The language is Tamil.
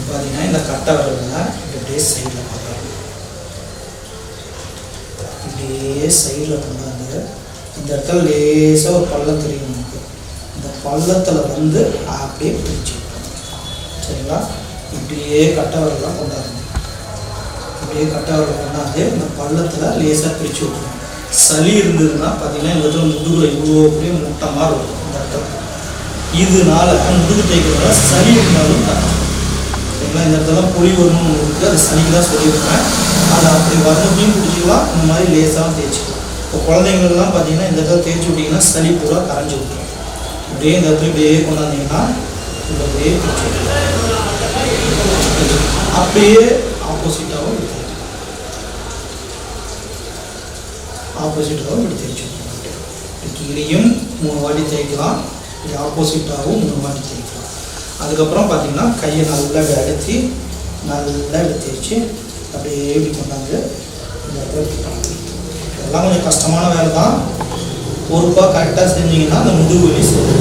பார்த்தீங்கன்னா இந்த கட்டை விரலில் இப்படியே சைடில் பார்க்குறோம். இப்படியே சைடில் கொண்டாந்து இந்த இடத்துல லேசாக ஒரு பள்ளம் தெரியும் நமக்கு. இந்த பள்ளத்தில் வந்து அப்படியே பிடிச்சி சரிங்களா. இப்படியே கட்டை விரலாம் கொண்டாடணும். இப்படியே கட்டை விரல் கொண்டாந்து இந்த பள்ளத்தில் லேசாக பிடிச்சி விட்டுருணும். சளி இருந்ததுன்னா பார்த்தீங்கன்னா இந்த இடத்துல முதுகில் இவ்வளோ அப்படியே முட்டை மாதிரி இருக்கும் இந்த இடத்துல. இதனால முதுகு தேய்க்கிறதால சளி இருந்தாலும் சரிங்களா. இந்த இடத்துல பொலி வரணும்னு இருக்குது, அது சளிக்கு தான் சொல்லியிருக்கேன். அதை அப்படி வரணும்னு பிடிச்சிக்கலாம். இந்த மாதிரி லேசாக தேய்ச்சிக்கலாம். இப்போ குழந்தைங்களுக்குலாம் பார்த்தீங்கன்னா இந்த இடத்துல தேய்ச்சி விட்டிங்கன்னா சளி பூரா கரைஞ்சி விட்டுரும். இப்படியே இந்த இடத்துல இப்படியே கொண்டாந்தீங்கன்னா இந்த அப்படியே பிடிச்சி அப்படியே ஆப்போசிட்டாகவும் இப்படி தேய்ச்சி விட்டுருவோம். கீழேயும் 3 வாட்டி தேய்க்கலாம், இப்படி ஆப்போசிட்டாகவும் 3 வாட்டி தேய்க்கலாம். அதுக்கப்புறம் பார்த்தீங்கன்னா கையை நல்லா அடித்து நல்லா இப்படி தேய்ச்சி அப்படியே இப்படி கொண்டாந்து இந்த இடத்துல இதெல்லாம் கொஞ்சம் கஷ்டமான வேலை தான். பொறுப்பாக கரெக்டாக செஞ்சிங்கன்னா அந்த முதுகு வலி சரி.